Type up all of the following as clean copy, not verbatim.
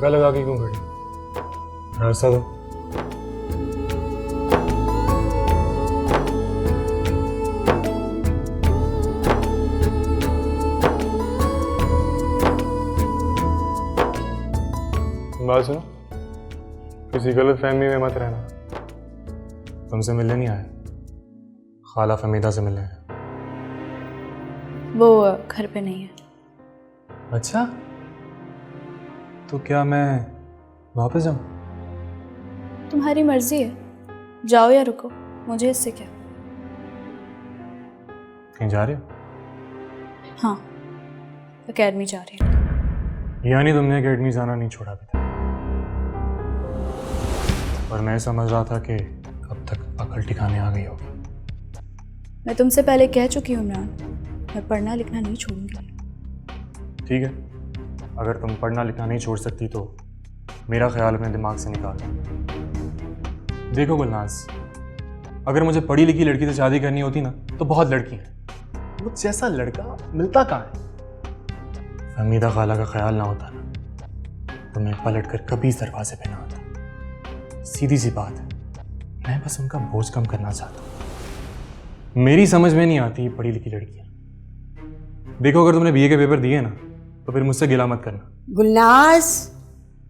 पंखा लगा के क्यों खड़ी? रास्ता दो। बात सुनो, किसी गलत फहमी में मत रहना। तुमसे मिलने नहीं आया, खाला फमीदा से मिलने आया। वो घर पे नहीं है। अच्छा, तो क्या मैं वापस जाऊं? तुम्हारी मर्जी है, जाओ या रुको, मुझे इससे क्या। कहीं जा रहे हो? हाँ, एकेडमी जा रही हूँ। यानी तुमने एकेडमी जाना नहीं छोड़ा अभी तक? और मैं समझ रहा था कि अब तक अकल ठिकाने आ गई होगी। मैं तुमसे पहले कह चुकी हूँ इमरान, मैं पढ़ना लिखना नहीं छोड़ूंगी। ठीक है, अगर तुम पढ़ना लिखना नहीं छोड़ सकती तो मेरा ख्याल अपने दिमाग से निकाल दो। देखो गुलनाज, अगर मुझे पढ़ी लिखी लड़की से शादी करनी होती ना तो बहुत लड़की हैं, मुझ जैसा लड़का मिलता कहाँ है? फमीदा खाला का ख्याल ना होता ना तो मैं पलट कर कभी इस दरवाजे पे ना आता। सीधी सी बात है, मैं बस उनका बोझ कम करना चाहता हूँ। मेरी समझ में नहीं आती पढ़ी लिखी लड़कियाँ। देखो, अगर तुमने बीए के पेपर दिए ना तो फिर मुझसे गिला मत करना। गुलनाज,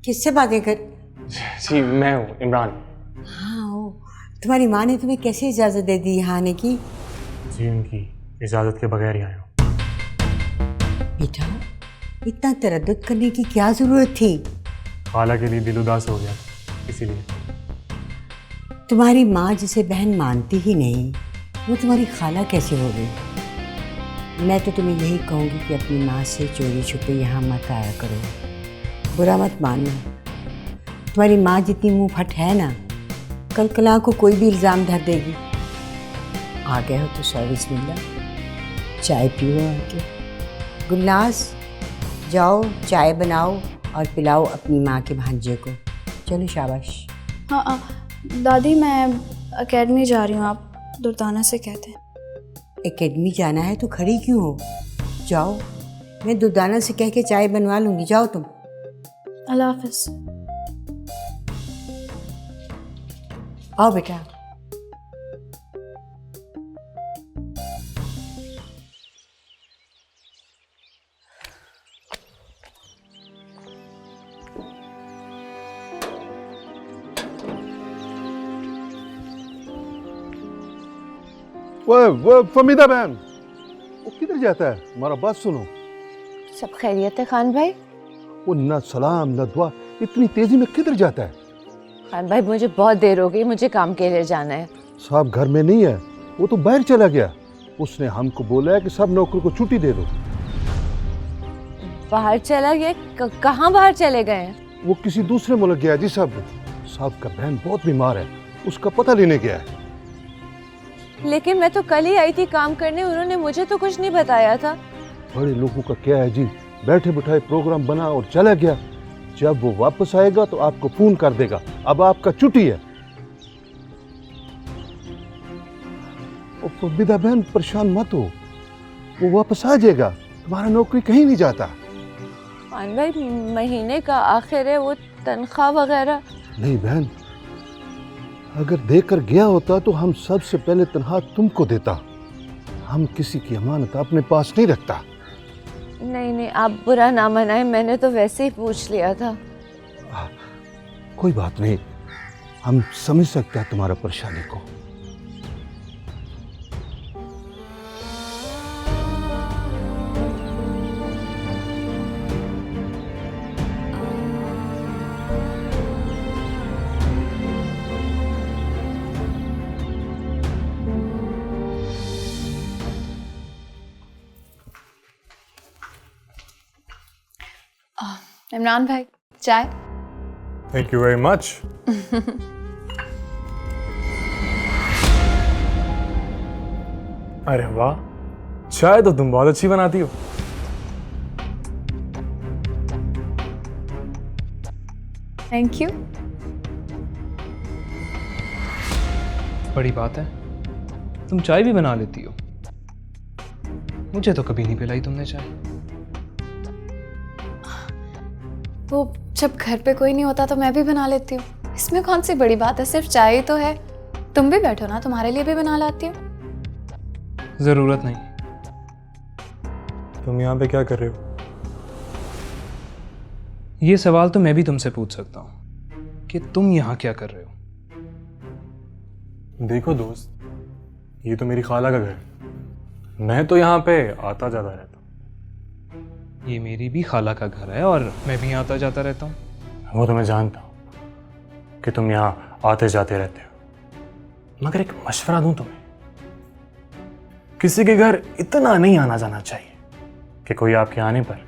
किससे बातें कर? जी मैं हूँ इमरान। हाँ ओ, तुम्हारी माँ ने तुम्हें कैसे इजाज़त दे दी यहाँ आने की? जी उनकी इजाज़त के बगैर ही आया हूँ। बेटा, इतना तरद्दुद करने की क्या ज़रूरत थी? खाला के लिए दिल उदास हो गया इसीलिए। तुम्हारी माँ जिसे बहन मानती ही नहीं, वो तुम्हारी खाला कैसे हो गई? मैं तो तुम्हें यही कहूँगी कि अपनी माँ से चोरी छुपे यहाँ मत आया करो। बुरा मत मानना, तुम्हारी माँ जितनी मुँह फट है ना, कल कला को कोई भी इल्ज़ाम धर देगी। आ गए हो तो सर्विस मिल लो, चाय पियो आके। गुलनाज, जाओ चाय बनाओ और पिलाओ अपनी माँ के भांजे को। चलो शाबाश। हाँ दादी, मैं एकेडमी जा रही हूँ, आप दुर्दाना से कहते हैं। एकेडमी जाना है तो खड़ी क्यों हो? जाओ, मैं दुर्दाना से कह के चाय बनवा लूँगी, जाओ तुम। अल्लाह हाफिज़। आओ बेटा। वो फमीदा बहन, वो किधर जाता है? हमारा बात सुनो। सब खैरियत है खान भाई? वो न सलाम न दुआ, इतनी तेजी में किधर जाता है? खान भाई, मुझे बहुत देर हो गई, मुझे काम के लिए जाना है। साहब घर में नहीं है, वो तो बाहर चला गया। उसने हमको बोला है कि सब नौकर को छुट्टी दे दो। बाहर चला गया? कहाँ बाहर चले गए हैं? वो किसी दूसरे मुल्क गया जी साहब। साहब का बहन बहुत बीमार है, उसका पता लेने गया है। लेकिन मैं तो कल ही आई थी काम करने, उन्होंने मुझे तो कुछ नहीं बताया था। बड़े लोगों का क्या है जी, बैठे बिठाए प्रोग्राम बना और चला गया। जब वो वापस आएगा तो आपको फोन कर देगा। अब आपका छुट्टी है। फमीदा बहन परेशान मत हो, वो वापस आ जाएगा। तुम्हारा नौकरी कहीं नहीं जाता। खान भाई, महीने का आखिर है, वो तनख्वाह वगैरह। नहीं बहन, अगर देकर गया होता तो हम सबसे पहले तनख्वाह तुमको देता। हम किसी की अमानत अपने पास नहीं रखता। नहीं, आप बुरा ना मनाए, मैंने तो वैसे ही पूछ लिया था। कोई बात नहीं, हम समझ सकते हैं तुम्हारा परेशानी को। इमरान भाई, चाय। Thank you very much. अरे वाह, चाय तो तुम बहुत अच्छी बनाती हो। Thank you. बड़ी बात है, तुम चाय भी बना लेती हो। मुझे तो कभी नहीं पिलाई तुमने चाय। वो जब घर पे कोई नहीं होता तो मैं भी बना लेती हूँ। इसमें कौन सी बड़ी बात है, सिर्फ चाय ही तो है। तुम भी बैठो ना, तुम्हारे लिए भी बना लाती हूँ। ज़रूरत नहीं। तुम यहाँ पे क्या कर रहे हो? ये सवाल तो मैं भी तुमसे पूछ सकता हूँ कि तुम यहाँ क्या कर रहे हो। देखो दोस्त, ये तो मेरी खाला का घर है। मैं तो यहाँ पे आता जाता रहता हूँ। ये मेरी भी खाला का घर है और मैं भी आता जाता रहता हूँ। वो तो मैं जानता हूँ कि तुम यहाँ आते जाते रहते हो, मगर एक मशवरा दूं तुम्हें, किसी के घर इतना नहीं आना जाना चाहिए कि कोई आपके आने पर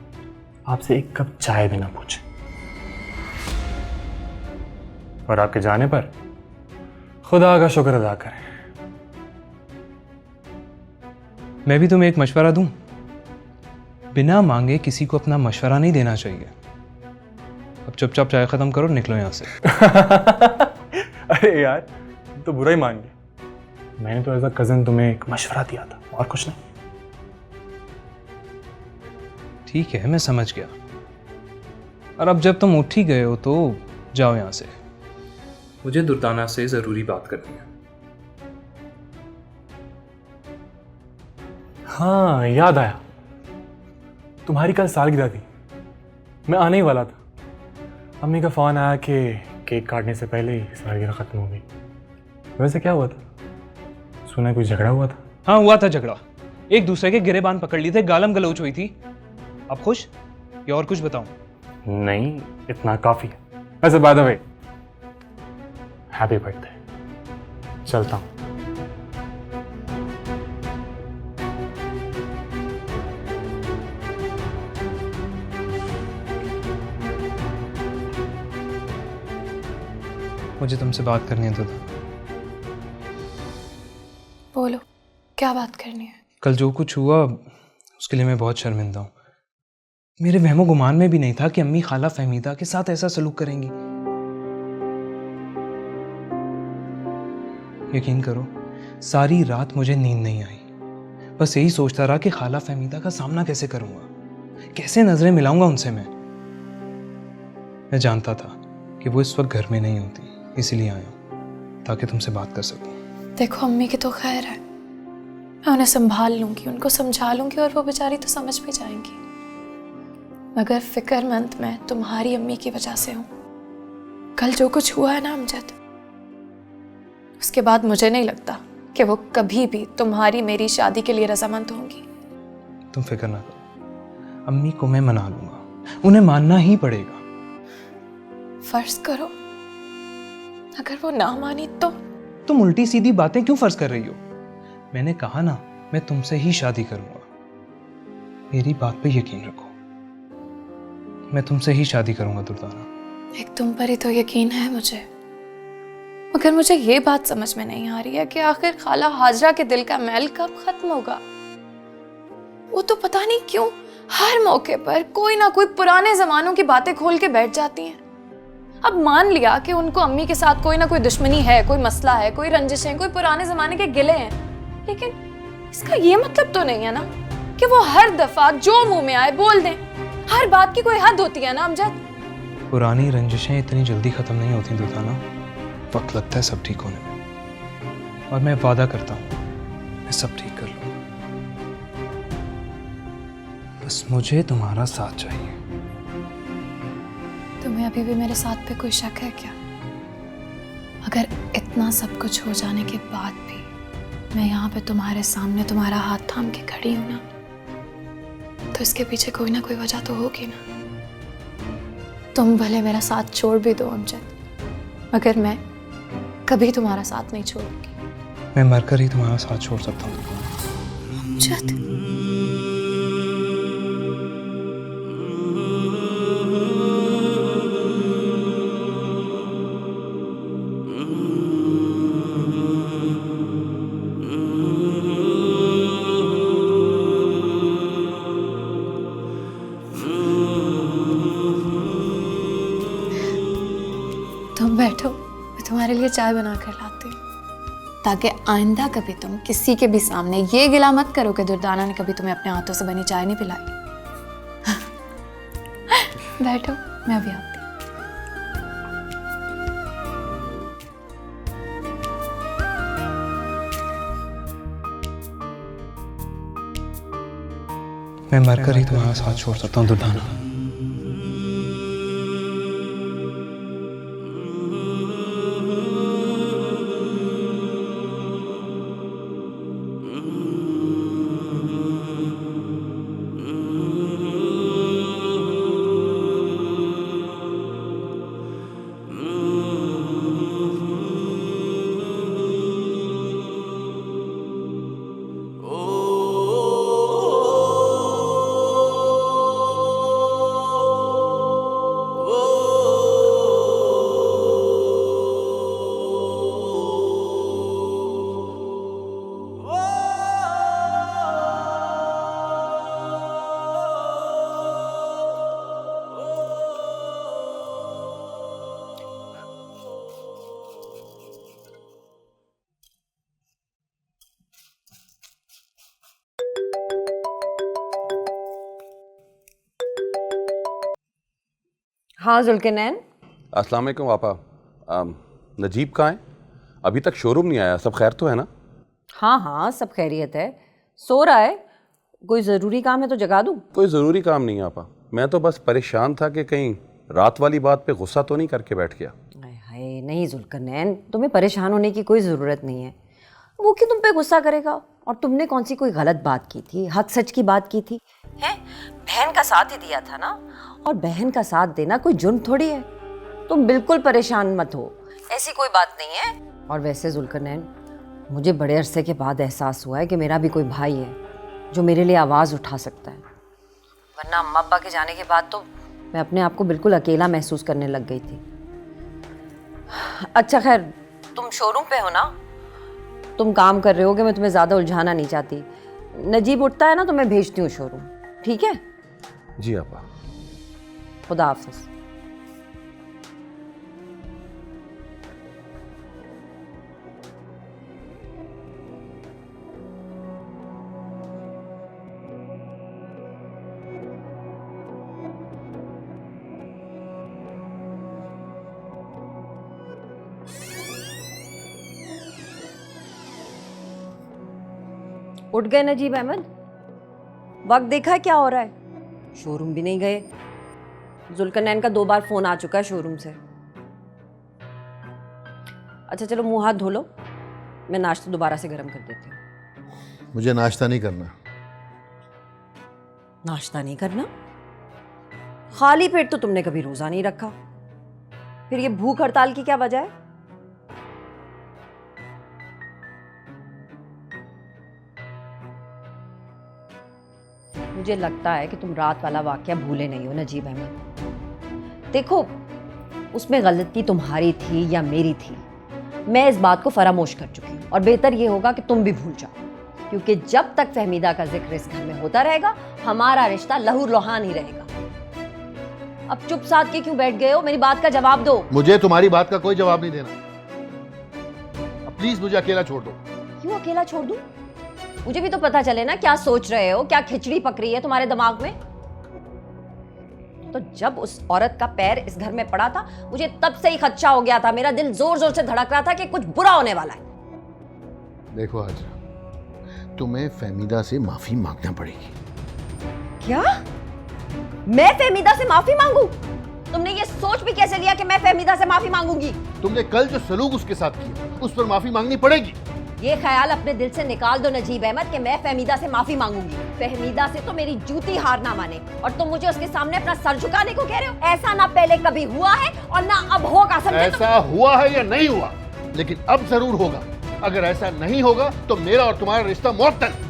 आपसे एक कप चाय भी ना पूछे, और आपके जाने पर खुदा का शुक्र अदा करें। मैं भी तुम्हें एक मशवरा दूं, बिना मांगे किसी को अपना मशवरा नहीं देना चाहिए। अब चुपचाप चाय खत्म करो, निकलो यहाँ से। अरे यार, तुम तो बुरा ही मान गए। मैंने तो एज अ कजन तुम्हें एक मशवरा दिया था, और कुछ नहीं। ठीक है, मैं समझ गया। और अब जब तुम उठ ही गए हो तो जाओ यहाँ से। मुझे दुर्दाना से ज़रूरी बात करनी है। हाँ, याद आया, तुम्हारी कल सालगिरह थी। मैं आने ही वाला था। अम्मी का फ़ोन आया कि केक काटने से पहले ही सालगिरह ख़त्म हो गई। वैसे क्या हुआ था? सुना कोई झगड़ा हुआ था? हाँ, हुआ था झगड़ा। एक दूसरे के गिरेबान पकड़ लिए थे, गालम गलौच हुई थी। अब खुश या और कुछ बताऊं? नहीं, इतना काफ़ी है। वैसे by the way, happy birthday. चलता हूँ। मुझे तुमसे बात करनी है। तो बोलो, क्या बात करनी है? कल जो कुछ हुआ उसके लिए मैं बहुत शर्मिंदा हूँ। मेरे वहमो गुमान में भी नहीं था कि अम्मी खाला फहमीदा के साथ ऐसा सलूक करेंगी। यकीन करो, सारी रात मुझे नींद नहीं आई। बस यही सोचता रहा कि खाला फहमीदा का सामना कैसे करूंगा, कैसे नजरें मिलाऊंगा उनसे। मैं जानता था कि वो इस वक्त घर में नहीं होती, इसीलिए आया हूं ताकि तुमसे बात कर सकूं। देखो, अम्मी की तो खैर है, मैं उन्हें संभाल लूंगी, उनको समझा लूंगी और वो बेचारी तो समझ भी जाएंगी। मगर फिक्रमंद मैं तुम्हारी अम्मी की वजह से हूँ। कल जो कुछ हुआ है ना अमजद, उसके बाद मुझे नहीं लगता कि वो कभी भी तुम्हारी मेरी शादी के लिए रजामंद होंगी। तुम फिक्र ना करो, अम्मी को मैं मना लूंगा, उन्हें मानना ही पड़ेगा। फर्ज करो अगर वो ना मानी तो? तुम उल्टी सीधी बातें क्यों फर्ज कर रही हो? मैंने कहा ना, मैं तुमसे ही शादी करूंगा। मेरी बात पे यकीन रखो, मैं तुमसे ही शादी करूंगा दुर्दाना। एक तुम पर ही तो यकीन है मुझे, मगर मुझे ये बात समझ में नहीं आ रही है कि आखिर खाला हाजरा के दिल का मैल कब खत्म होगा। वो तो पता नहीं क्यों हर मौके पर कोई ना कोई पुराने जमानों की बातें खोल के बैठ जाती हैं। अब मान लिया कि उनको अम्मी के साथ कोई ना कोई दुश्मनी है, कोई मसला है, कोई रंजिशें, कोई पुराने जमाने के गिले हैं, लेकिन इसका ये मतलब तो नहीं है ना कि वो हर दफा जो मुंह में आए बोल दें। हर बात की कोई हद होती है ना अमजद। पुरानी रंजिशें इतनी जल्दी खत्म नहीं होती दुर्दाना, वक्त लगता है सब ठीक होने में। और मैं वादा करता हूं मैं सब ठीक कर लूंगा। बस मुझे तुम्हारा साथ चाहिए। तुम्हें अभी भी मेरे साथ पे कोई शक है क्या? अगर इतना सब कुछ हो जाने के बाद भी मैं यहाँ पे तुम्हारे सामने तुम्हारा हाथ थाम के खड़ी हूं ना, तो इसके पीछे कोई ना कोई वजह तो होगी ना। तुम भले मेरा साथ छोड़ भी दो अमजद, मगर मैं कभी तुम्हारा साथ नहीं छोड़ूंगी। मैं मरकर ही तुम्हारा साथ छोड़ सकता हूँ। अमजद, तुम बैठो, मैं तुम्हारे लिए चाय बना कर लाती हूँ, ताकि आइंदा कभी तुम किसी के भी सामने ये गिला मत करो कि दुर्दाना ने कभी तुम्हें अपने हाथों से बनी चाय नहीं पिलाई। बैठो, मैं अभी आती हूँ। मैं मरकर ही तुम्हारा साथ छोड़ सकता हूँ दुर्दाना। हाँ जुल्कनैन, अस्सलाम वालेकुम पापा। नजीब कहाँ है? अभी तक शोरूम नहीं आया। सब खैर तो है ना? हाँ हाँ सब खैरियत है, सो रहा है। कोई ज़रूरी काम है तो जगा दूँ? कोई ज़रूरी काम नहीं है पापा। मैं तो बस परेशान था कि कहीं रात वाली बात पे गुस्सा तो नहीं करके बैठ गया। हाय नहीं जुल्कनैन, तुम्हें परेशान होने की कोई ज़रूरत नहीं है। वो क्यों तुम पे गुस्सा करेगा? और तुमने कौन सी कोई गलत बात की थी? हक सच की बात की थी है? बहन का साथ ही दिया था ना, और बहन का साथ देना कोई जुर्म थोड़ी है। तुम बिल्कुल परेशान मत हो, ऐसी कोई बात नहीं है। और वैसे जुल्करनैन, मुझे बड़े अरसे के बाद एहसास हुआ है कि मेरा भी कोई भाई है जो मेरे लिए आवाज़ उठा सकता है, वरना अम्मा अब्बा के जाने के बाद तो मैं अपने आप को बिल्कुल अकेला महसूस करने लग गई थी। अच्छा खैर, तुम शोरूम पे हो ना, तुम काम कर रहे हो कि मैं तुम्हें ज़्यादा उलझाना नहीं चाहती। नजीब उठता है ना तो मैं भेजती हूँ शोरूम, ठीक है? जी आपा। खुदा हाफिज़। उठ गए नजीब अहमद? वक्त देखा है क्या हो रहा है? शोरूम भी नहीं गए। जुल्करनैन का 2 बार फोन आ चुका है शोरूम से। अच्छा चलो मुंह हाथ धो लो, मैं नाश्ता दोबारा से गर्म कर देती हूँ। मुझे नाश्ता नहीं करना। नाश्ता नहीं करना? खाली पेट तो तुमने कभी रोजा नहीं रखा, फिर ये भूख हड़ताल की क्या वजह है? मुझे लगता है कि तुम रात वाला वाकया भूले नहीं हो नजीब अहमद। देखो, उसमें गलती तुम्हारी थी या मेरी थी, मैं इस बात को फरामोश कर चुकी हूँ, और बेहतर ये होगा कि तुम भी भूल जाओ, क्योंकि जब तक फहमीदा का जिक्र इस घर में होता रहेगा, हमारा रिश्ता लहू लुहान ही रहेगा। अब चुप साध के क्यों बैठ गए हो? मेरी बात का जवाब दो। मुझे तुम्हारी बात का कोई जवाब नहीं देना। अब प्लीज मुझे अकेला छोड़ दो। क्यों अकेला छोड़ दूं? मुझे भी तो पता चले ना क्या सोच रहे हो, क्या खिचड़ी पक रही है तुम्हारे दिमाग में। तो जब उस औरत का पैर इस घर में पड़ा था, मुझे तब से ही खदशा हो गया था, मेरा दिल जोर जोर से धड़क रहा था कि कुछ बुरा होने वाला है। देखो हाजरा, तुम्हें फहमीदा से माफी मांगना पड़ेगी। क्या? मैं फहमीदा से माफी मांगू? तुमने ये सोच भी कैसे लिया कि मैं फहमीदा से माफी मांगूंगी? तुमने कल जो सलूक उसके साथ किया, उस पर माफी मांगनी पड़ेगी। ये ख्याल अपने दिल से निकाल दो नजीब अहमद कि मैं फहमीदा से माफी मांगूंगी। फहमीदा से तो मेरी जूती हार ना माने, और तुम मुझे उसके सामने अपना सर झुकाने को कह रहे हो? ऐसा ना पहले कभी हुआ है और ना अब होगा, समझे? ऐसा हुआ है या नहीं हुआ, लेकिन अब जरूर होगा। अगर ऐसा नहीं होगा तो मेरा और तुम्हारा रिश्ता मुअत्तल।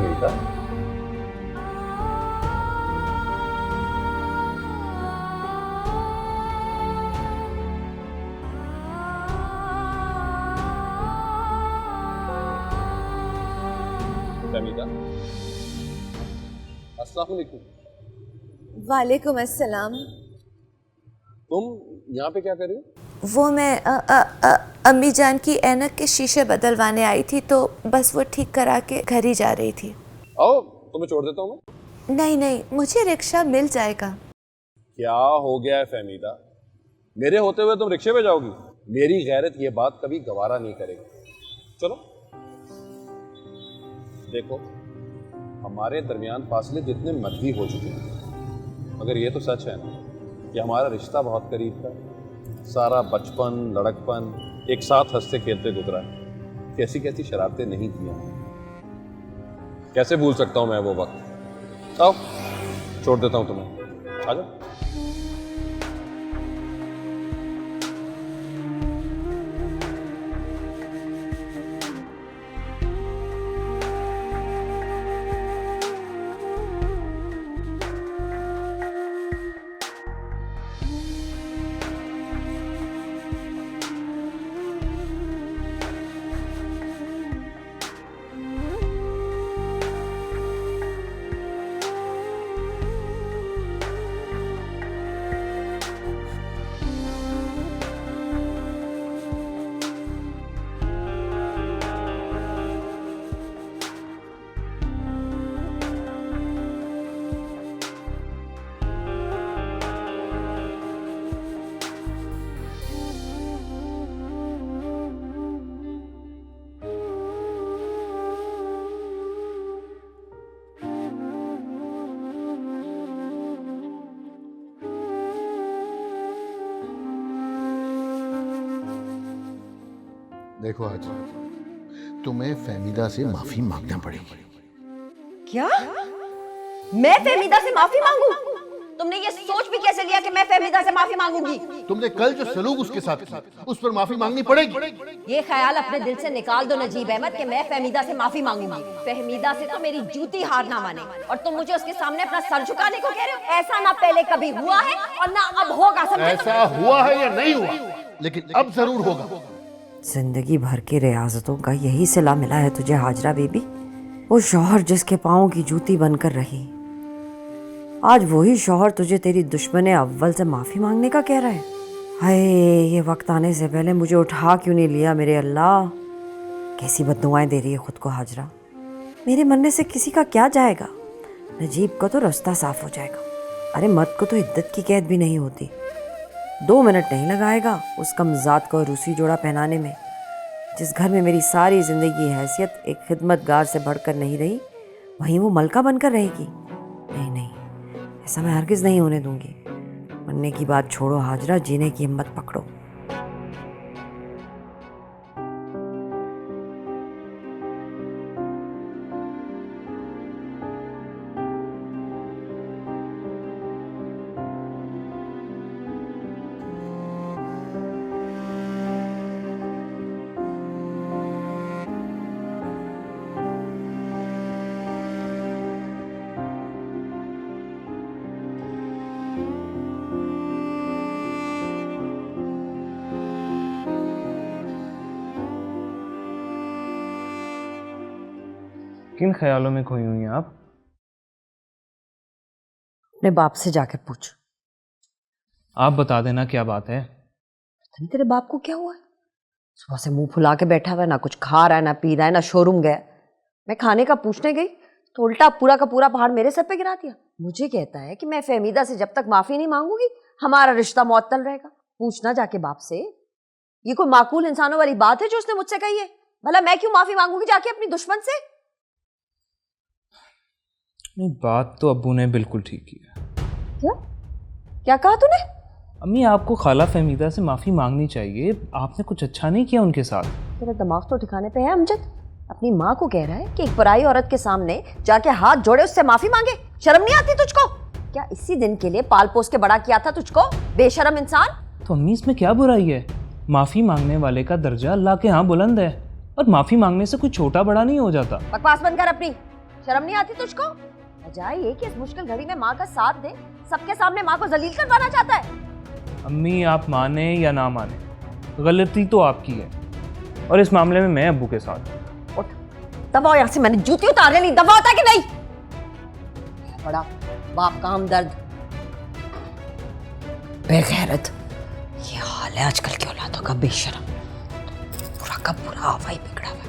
फहमीदा, फहमीदा, अस्सलाम वालेकुम। वालेकुम अस्सलाम। तुम यहाँ पे क्या कर रही हो? वो मैं अम्मी जान की ऐनक के शीशे बदलवाने आई थी, तो बस वो ठीक करा के घर ही जा रही थी। आओ, तुम्हें छोड़ देता हूँ मैं। नहीं नहीं, मुझे रिक्शा मिल जाएगा। क्या हो गया है फहमीदा? मेरे होते हुए तुम रिक्शे पे जाओगी? मेरी गैरत ये बात कभी गवारा नहीं करेगी। चलो देखो, हमारे दरमियान फासले जितने मर्जी हो चुके हैं, मगर ये तो सच है ना कि हमारा रिश्ता बहुत करीब था। सारा बचपन, लड़कपन एक साथ हंसते खेलते गुजरा है। कैसी कैसी शरारतें नहीं की हैं। कैसे भूल सकता हूँ मैं वो वक्त। आओ, छोड़ देता हूँ तुम्हें, आ जाओ। देखो आज तुम्हें फहमीदा से माफी मांगना पड़ेगी। क्या? मैं फहमीदा से माफी मांगू? तुमने ये सोच भी कैसे लिया कि मैं फहमीदा से माफी मांगूंगी? तुमने कल जो सलूक उसके साथ किया, उस पर माफी मांगनी पड़ेगी। ये ख्याल अपने दिल से निकाल दो नजीब अहमद कि मैं फहमीदा से माफी मांगूंगी। फहमीदा से तो मेरी जूती हार ना माने, और तुम मुझे उसके सामने अपना सर झुकाने को कह रहे हो? ऐसा ना पहले कभी हुआ है और ना अब होगा, समझे? ऐसा हुआ है या नहीं हुआ, लेकिन अब जरूर होगा। जिंदगी भर की रियाजतों का यही सिला मिला है तुझे हाजरा बेबी। वो शौहर जिसके पाँव की जूती बनकर रही, आज वही शौहर तुझे तेरी दुश्मन अव्वल से माफ़ी मांगने का कह रहा है। हाय, ये वक्त आने से पहले मुझे उठा क्यों नहीं लिया मेरे अल्लाह। कैसी बद्दुआएं दे रही है खुद को हाजरा। मेरे मरने से किसी का क्या जाएगा। नजीब का तो रास्ता साफ हो जाएगा। अरे मर्द को तो इद्दत की कैद भी नहीं होती। 2 मिनट नहीं लगाएगा उस कमज़ात को रूसी जोड़ा पहनाने में। जिस घर में मेरी सारी ज़िंदगी की हैसियत एक खिदमतगार से बढ़कर नहीं रही, वहीं वो मलका बनकर रहेगी। नहीं नहीं, ऐसा मैं हरगिज़ नहीं होने दूंगी। मरने की बात छोड़ो हाजरा, जीने की हिम्मत पकड़ो। किन ख्यालों में खोई हुई हैं आप? अपने बाप से जाकर पूछ। आप बता देना क्या बात है। पता नहीं तेरे बाप को क्या हुआ है। सुबह से मुंह फुला के बैठा हुआ है, ना कुछ खा रहा है, ना पी रहा है, ना शोरूम गया। मैं खाने का पूछने गई तो उल्टा पूरा का पूरा पहाड़ मेरे सर पे गिरा दिया। मुझे कहता है कि मैं फहमीदा से जब तक माफी नहीं मांगूंगी हमारा रिश्ता मुअत्तल रहेगा। पूछना जाके बाप से। ये कोई माकूल इंसानों वाली बात है जो उसने मुझसे कही है? भला मैं क्यों माफी मांगूंगी जाके अपनी दुश्मन से? नहीं, बात तो अब्बू ने बिल्कुल ठीक की है। क्या क्या कहा तूने? अम्मी, आपको खाला फहमीदा से माफ़ी मांगनी चाहिए। आपने कुछ अच्छा नहीं किया उनके साथ। तेरा दिमाग तो ठिकाने पे है अमजद। अपनी माँ को कह रहा है कि एक पराई औरत के सामने जाके हाथ जोड़े उससे माफी मांगे। शर्म नहीं आती तुझको? क्या इसी दिन के लिए पाल पोस के बड़ा किया था तुझको, बेशरम इंसान? तो अम्मी, इसमें क्या बुराई है? माफ़ी मांगने वाले का दर्जा अल्लाह के यहाँ बुलंद है, और माफ़ी मांगने से कोई छोटा बड़ा नहीं हो जाता। बकवास बंद कर अपनी। शर्म नहीं आती तुझको? बजाय ये कि इस मुश्किल घड़ी में माँ का साथ दे, सबके सामने माँ को जलील करवाना चाहता है। अम्मी, आप माने या ना माने, गलती तो आपकी है, और इस मामले में मैं अब्बू के साथ। उठ, दबाओ यहाँ से, मैंने जूती उतारने ली, दबा होता है कि नहीं? बड़ा बाप का हमदर्द, बेगैरत। ये हाल है आजकल की औलादों का, बेशरम। पूरा का पूरा आवा ही बिगड़ा हुआ है।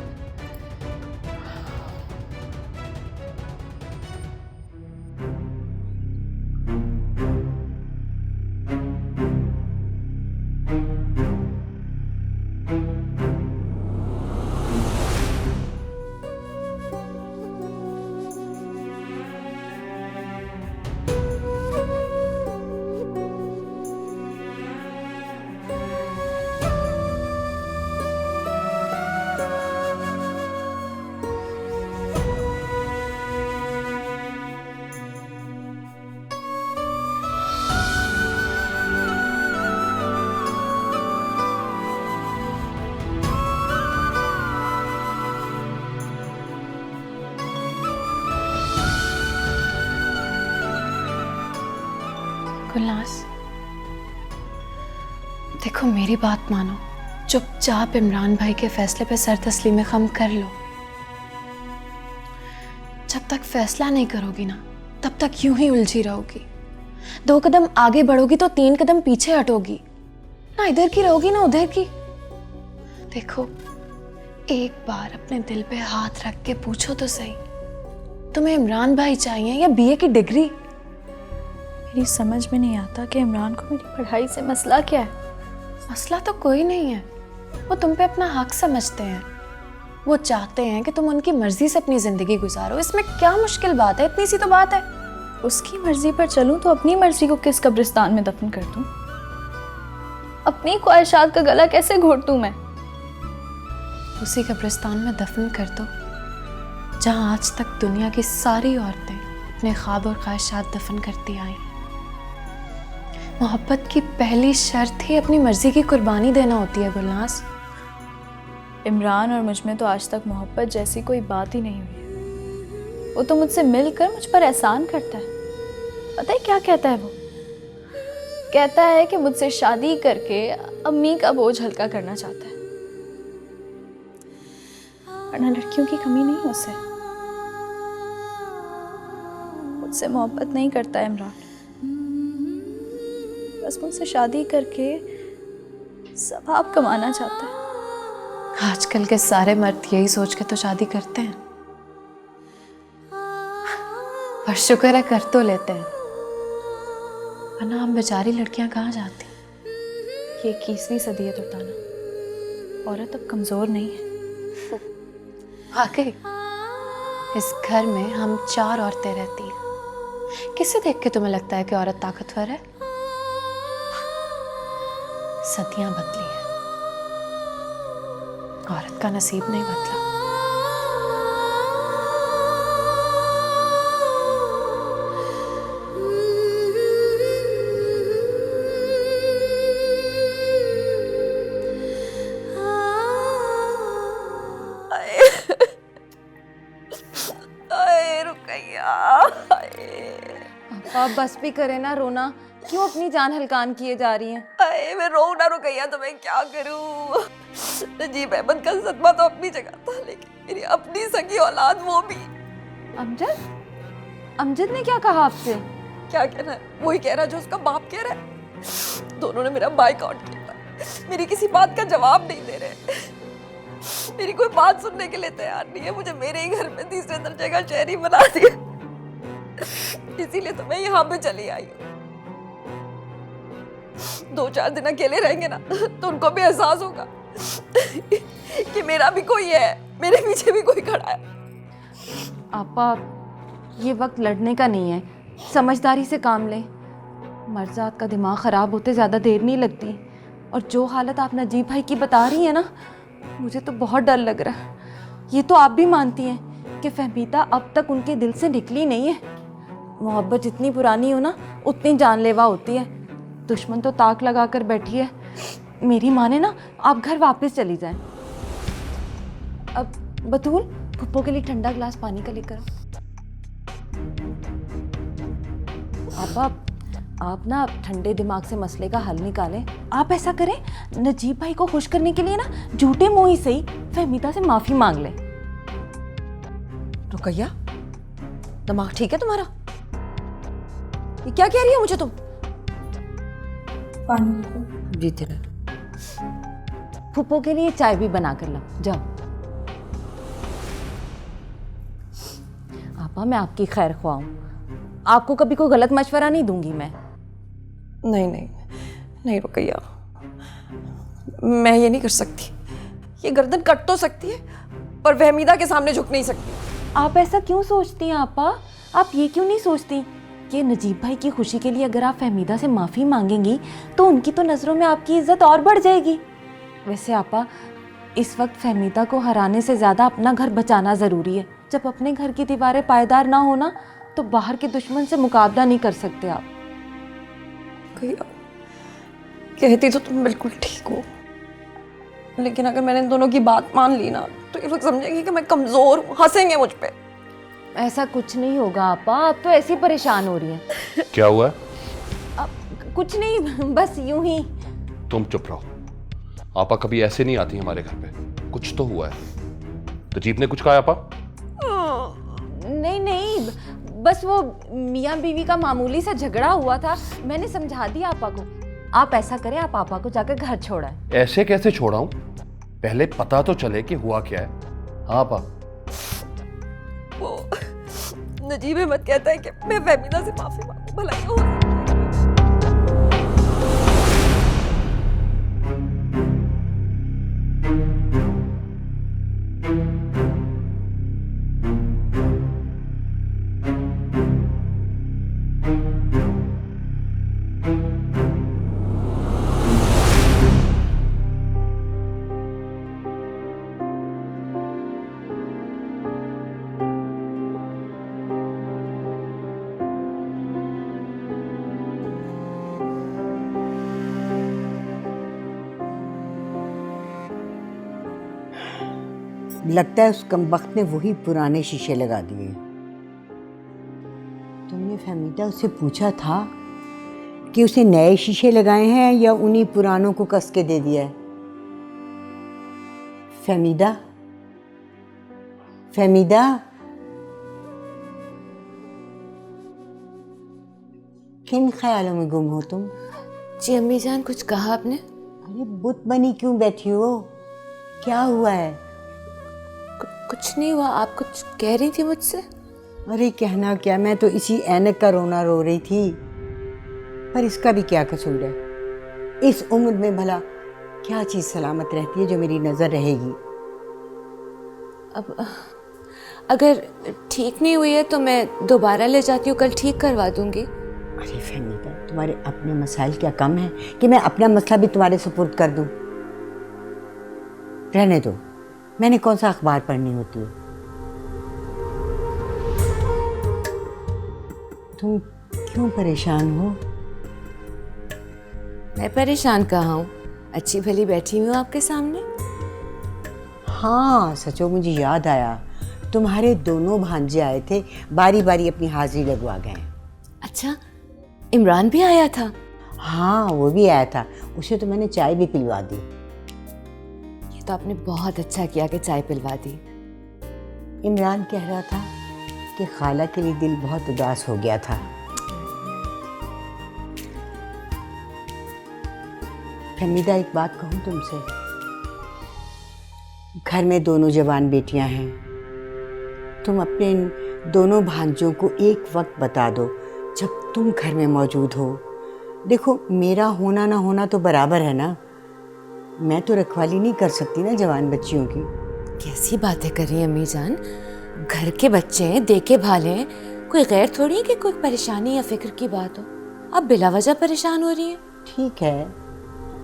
गुलनाज, देखो मेरी बात मानो, चुपचाप इमरान भाई के फैसले पे सर तस्लीम खम कर लो। जब तक फैसला नहीं करोगी ना, तब तक यूं ही उलझी रहोगी। 2 कदम आगे बढ़ोगी तो 3 कदम पीछे हटोगी, ना इधर की रहोगी ना उधर की। देखो, एक बार अपने दिल पे हाथ रख के पूछो तो सही, तुम्हें इमरान भाई चाहिए या बीए की डिग्री? मेरी समझ में नहीं आता कि इमरान को मेरी पढ़ाई से मसला क्या है। मसला तो कोई नहीं है, वो तुम पे अपना हक समझते हैं। वो चाहते हैं कि तुम उनकी मर्जी से अपनी जिंदगी गुजारो। इसमें क्या मुश्किल बात है? इतनी सी तो बात है। उसकी मर्जी पर चलूं तो अपनी मर्जी को किस कब्रिस्तान में दफन कर दूं? अपनी ख्वाहिशात का गला कैसे घोट दूं मैं? उसी कब्रिस्तान में दफन कर दो जहां आज तक दुनिया की सारी औरतें अपने ख्वाब और ख्वाहिशात दफन करती आई। मोहब्बत की पहली शर्त ही अपनी मर्जी की कुर्बानी देना होती है गुलनाज। इमरान और मुझ में तो आज तक मोहब्बत जैसी कोई बात ही नहीं हुई है। वो तो मुझसे मिलकर मुझ पर एहसान करता है। पता है क्या कहता है वो? कहता है कि मुझसे शादी करके अम्मी का बोझ हल्का करना चाहता है, वरना लड़कियों की कमी नहीं उसे। मुझसे मोहब्बत नहीं करता है इमरान, बस मुझसे शादी करके सवाब कमाना चाहता है। आजकल के सारे मर्द यही सोच के तो शादी करते हैं, पर शुक्र है कर तो लेते हैं, वरना हम बेचारी लड़कियां कहाँ जाती। ये 21वीं सदी है तुर्ताना, औरत अब कमजोर नहीं है। वाकई इस घर में हम 4 औरतें रहती हैं। किसे देख के तुम्हें लगता है कि औरत ताकतवर है? सदियां बदली है, औरत का नसीब नहीं बदला। आप बस भी करे ना रोना, क्यों अपनी जान हलकान किए जा रही हैं? अरे मैं रो ना रुकैया तो मैं क्या करूं? नजीब अहमद का सदमा तो अपनी जगह था, लेकिन मेरी अपनी सगी औलाद वो भी। अमजद ने क्या कहा आपसे? क्या कहना है? वही कह रहा जो उसका बाप कह रहा है। दोनों ने मेरा बाइकआउट किया, मेरी किसी बात का जवाब नहीं दे रहे, मेरी कोई बात सुनने के लिए तैयार नहीं है। मुझे मेरे ही घर में तीसरे दर्जे का शहरी बना दिया, इसीलिए तो मैं यहाँ पे चली आई हूँ। 2-4 दिन अकेले रहेंगे ना तो उनको भी एहसास होगा कि मेरा भी कोई है, मेरे पीछे भी कोई खड़ा है। आपा, ये वक्त लड़ने का नहीं है, समझदारी से काम लें। मर्जात का दिमाग ख़राब होते ज़्यादा देर नहीं लगती, और जो हालत आप नजीब भाई की बता रही हैं ना, मुझे तो बहुत डर लग रहा है। ये तो आप भी मानती हैं कि फहमीदा अब तक उनके दिल से निकली नहीं है। मोहब्बत जितनी पुरानी हो ना, उतनी जानलेवा होती है। दुश्मन तो ताक लगा कर बैठी है। मेरी माने ना, आप घर वापस चली जाएं। अब बतूल, पुप्पो के लिए ठंडा गिलास पानी का लेकर आओ। आपा आप ना ठंडे दिमाग से मसले का हल निकालें। आप ऐसा करें, नजीब भाई को खुश करने के लिए ना झूठे मुंह ही सही फहमीदा से माफी मांग लें। रुकैया, दिमाग ठीक है तुम्हारा? ये क्या कह रही हो मुझे तुम? जी तेरा फूफो के लिए चाय भी बना कर ला, जाओ। आपा मैं आपकी खैर ख्वाह हूं, आपको कभी कोई गलत मशवरा नहीं दूंगी मैं। नहीं नहीं नहीं रुकैया, मैं ये नहीं कर सकती। ये गर्दन कट तो सकती है पर फहमीदा के सामने झुक नहीं सकती। आप ऐसा क्यों सोचती हैं आपा? आप ये क्यों नहीं सोचती कि नजीब भाई की खुशी के लिए अगर आप फहमीदा से माफ़ी मांगेंगी तो उनकी तो नज़रों में आपकी इज्जत और बढ़ जाएगी। वैसे आपा इस वक्त फहमीदा को हराने से ज़्यादा अपना घर बचाना ज़रूरी है। जब अपने घर की दीवारें पायदार ना हो ना तो बाहर के दुश्मन से मुकाबला नहीं कर सकते आप। रुकैया, कहती तो तुम बिल्कुल ठीक हो, लेकिन अगर मैंने इन दोनों की बात मान ली ना तो ये लोग समझेंगे कि मैं कमज़ोर हूँ, हंसेंगे मुझ पे। ऐसा कुछ नहीं होगा आपा, आप तो ऐसी परेशान हो रही हैं। क्या हुआ है? कुछ नहीं, बस यूं ही। तुम चुप रहो। आपा कभी ऐसे नहीं आती हमारे घर पे। कुछ तो हुआ है। नजीब ने कुछ कहा आपा? नहीं नहीं, बस वो मियाँ बीवी का मामूली सा झगड़ा हुआ था, मैंने समझा दिया आपा को। आप ऐसा करें, आप पापा को जाकर घर छोड़ाएं। ऐसे कैसे छोड़ाऊं? पहले पता तो चले कि हुआ क्या है। हाँ आपा। वो नजीब अहमद कहता है कि मैं फहमीदा से माफी मांगू, भला ये हो सकता है? लगता है उस कमबख्त ने वही पुराने शीशे लगा दिए। तुमने फहमीदा उससे पूछा था कि उसे नए शीशे लगाए हैं या उन्हीं पुरानों को कस के दे दिया है? फहमीदा, फहमीदा, किन ख्यालों में गुम हो तुम? जी अम्मी जान, कुछ कहा आपने? अरे बुत बनी क्यों बैठी हो? क्या हुआ है? कुछ नहीं हुआ। आप कुछ कह रही थी मुझसे? अरे कहना क्या, मैं तो इसी ऐनक का रोना रो रही थी। पर इसका भी क्या कसूर है? इस उम्र में भला क्या चीज़ सलामत रहती है जो मेरी नज़र रहेगी? अब अगर ठीक नहीं हुई है तो मैं दोबारा ले जाती हूँ, कल ठीक करवा दूंगी। अरे फहमीदा, तुम्हारे अपने मसाइल क्या कम है कि मैं अपना मसला भी तुम्हारे सुपुर्द कर दूं? रहने दो, मैंने कौन सा अखबार पढ़नी होती है। तुम क्यों परेशान हो? मैं परेशान कहाँ हूँ? अच्छी भली बैठी हुई हूँ आपके सामने। हाँ सचो, मुझे याद आया, तुम्हारे दोनों भांजे आए थे, बारी बारी अपनी हाजिरी लगवा गए। अच्छा, इमरान भी आया था? हाँ वो भी आया था, उसे तो मैंने चाय भी पिलवा दी। ये तो आपने बहुत अच्छा किया कि चाय पिलवा दी। इमरान कह रहा था कि खाला के लिए दिल बहुत उदास हो गया था। फहमीदा, एक बात कहूँ तुमसे, घर में दोनों जवान बेटियां हैं, तुम अपने इन दोनों भांजों को एक वक्त बता दो जब तुम घर में मौजूद हो। देखो, मेरा होना ना होना तो बराबर है ना, मैं तो रखवाली नहीं कर सकती ना जवान बच्चियों की। कैसी बातें कर रही हैं अम्मी जान? घर के बच्चे हैं, देखे भाले हैं, कोई गैर थोड़ी है कि कोई परेशानी या फिक्र की बात हो। अब बिला वजह परेशान हो रही है। ठीक है,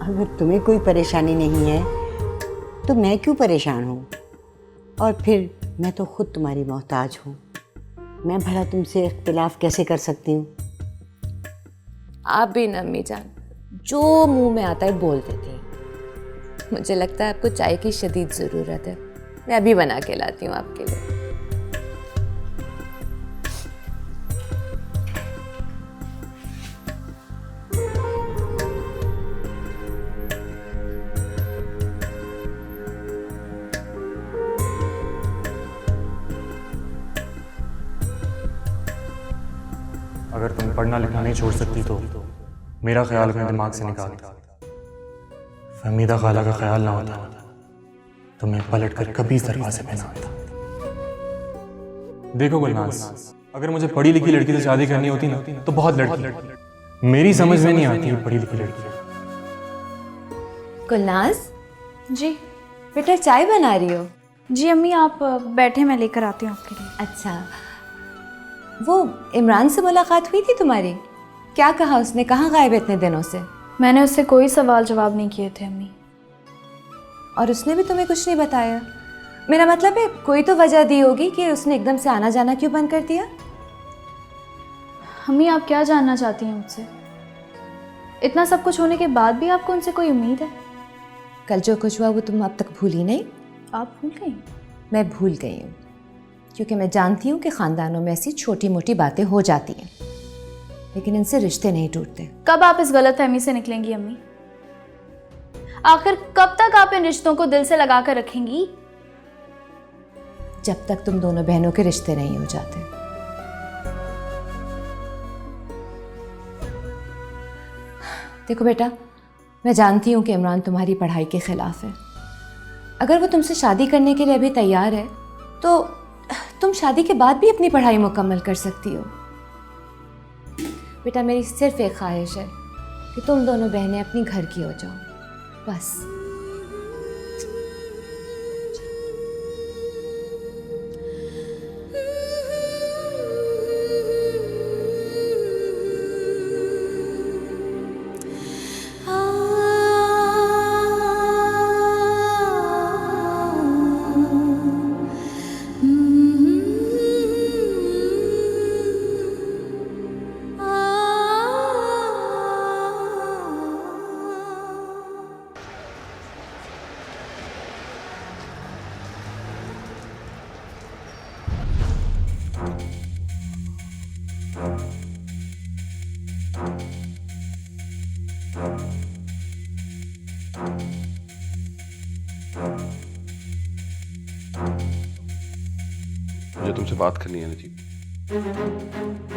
अगर तुम्हें कोई परेशानी नहीं है तो मैं क्यों परेशान हूँ? और फिर मैं तो खुद तुम्हारी मोहताज हूँ, मैं भला तुमसे इख्तिलाफ कैसे कर सकती हूँ? आप भी ना अम्मी जान, जो मुंह में आता है बोल देती हैं। मुझे लगता है आपको चाय की शदीद ज़रूरत है, मैं अभी बना के लाती हूँ आपके लिए। अगर तुम पढ़ना लिखना नहीं छोड़ सकती तो मेरा ख्याल अपने दिमाग से निकाल। फहमीदा खाला का ख्याल ना होता तो मैं पलट कर कभी इस दरवाजे पे ना आता। देखो गुलनाज, अगर मुझे पढ़ी लिखी लड़की से शादी करनी होती ना तो बहुत लड़की, मेरी समझ में नहीं आती पढ़ी लिखी लड़की। गुलनाज, जी बेटा चाय बना रही हो? जी अम्मी, आप बैठे, मैं लेकर आती हूँ आपके लिए। अच्छा, वो इमरान से मुलाकात हुई थी तुम्हारी? क्या कहा उसने? कहाँ गायब है इतने दिनों से? मैंने उससे कोई सवाल जवाब नहीं किए थे अम्मी। और उसने भी तुम्हें कुछ नहीं बताया? मेरा मतलब है कोई तो वजह दी होगी कि उसने एकदम से आना जाना क्यों बंद कर दिया? अम्मी, आप क्या जानना चाहती हैं मुझसे? इतना सब कुछ होने के बाद भी आपको उनसे कोई उम्मीद है? कल जो कुछ हुआ वो तुम अब तक भूली नहीं? आप भूल गई? मैं भूल गई हूँ, क्योंकि मैं जानती हूँ कि ख़ानदानों में ऐसी छोटी मोटी बातें हो जाती हैं, लेकिन इनसे रिश्ते नहीं टूटते। कब आप इस गलतफहमी से निकलेंगी अम्मी? आखिर कब तक आप इन रिश्तों को दिल से लगा कर रखेंगी? जब तक तुम दोनों बहनों के रिश्ते नहीं हो जाते। देखो बेटा, मैं जानती हूँ कि इमरान तुम्हारी पढ़ाई के खिलाफ है। अगर वो तुमसे शादी करने के लिए अभी तैयार है तो तुम शादी के बाद भी अपनी पढ़ाई मुकम्मल कर सकती हो। बेटा, मेरी सिर्फ एक ख्वाहिश है कि तुम दोनों बहनें अपनी घर की हो जाओ, बस। मुझे तुमसे बात करनी है नजीब।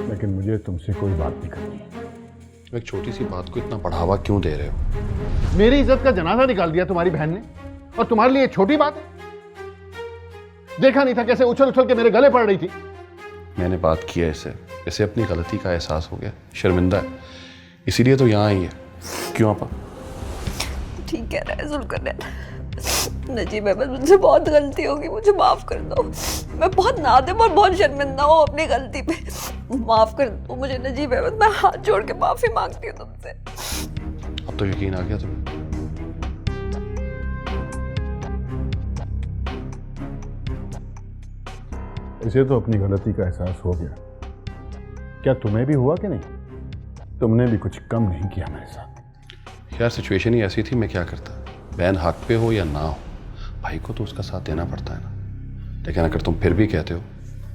लेकिन मुझे तुमसे कोई बात नहीं करनी है। एक छोटी सी बात को इतना बढ़ावा क्यों दे रहे हो? मेरी इज्जत का जनाजा निकाल दिया तुम्हारी बहन ने, और तुम्हारे लिए छोटी बात है? देखा नहीं था कैसे उछल उछल के मेरे गले पड़ रही थी? मैंने बात की है इसे, इसे अपनी गलती का एहसास हो गया, शर्मिंदा है, इसीलिए तो यहाँ आई है। क्यों आपा? ठीक कह रहा है जुल्फकार। नजीब अहमद, मुझसे बहुत गलती होगी, मुझे माफ़ कर दो। मैं बहुत नादिम और बहुत शर्मिंदा हूँ अपनी गलती पे। माफ़ कर दो मुझे नजीब अहमद, मैं हाथ जोड़ के माफ़ी मांगती हूँ तुमसे। अब तो यकीन आ गया तुम्हें? इसे तो अपनी गलती का एहसास हो गया। क्या तुम्हें भी हुआ कि नहीं? तुमने भी कुछ कम नहीं किया मेरे साथ। यार सिचुएशन ही ऐसी थी, मैं क्या करता? बहन हक पे हो या ना हो, भाई को तो उसका साथ देना पड़ता है ना। लेकिन अगर तुम फिर भी कहते हो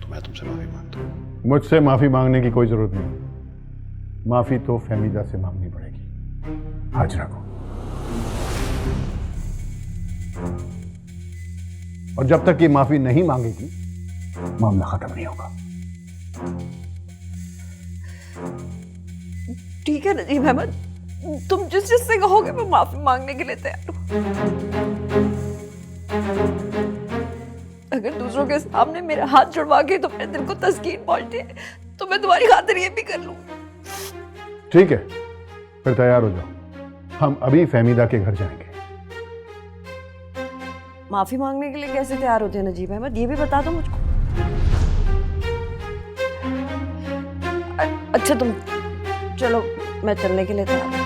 तो मैं तुमसे माफ़ी मांगता हूँ। मुझसे माफ़ी मांगने की कोई ज़रूरत नहीं। माफ़ी तो फहमीदा से मांगनी पड़ेगी, हाजरा को। और जब तक ये माफ़ी नहीं मांगेगी मामला ख़त्म नहीं होगा। ठीक है नजीब अहमद, तुम जिससे कहोगे मैं माफी मांगने के लिए तैयार हूँ। अगर दूसरों के सामने मेरे हाथ जुड़वा के तुमने दिल को तस्कीन पहुंची तो मैं तुम्हारी खातिर ये भी कर लूँ। ठीक है, फिर तैयार हो जाओ, हम अभी फहमीदा के घर जाएंगे। माफी मांगने के लिए कैसे तैयार होते हैं नजीब अहमद, ये भी बता दो मुझको। अच्छा तुम चलो, मैं चलने के लिए तैयार हूँ।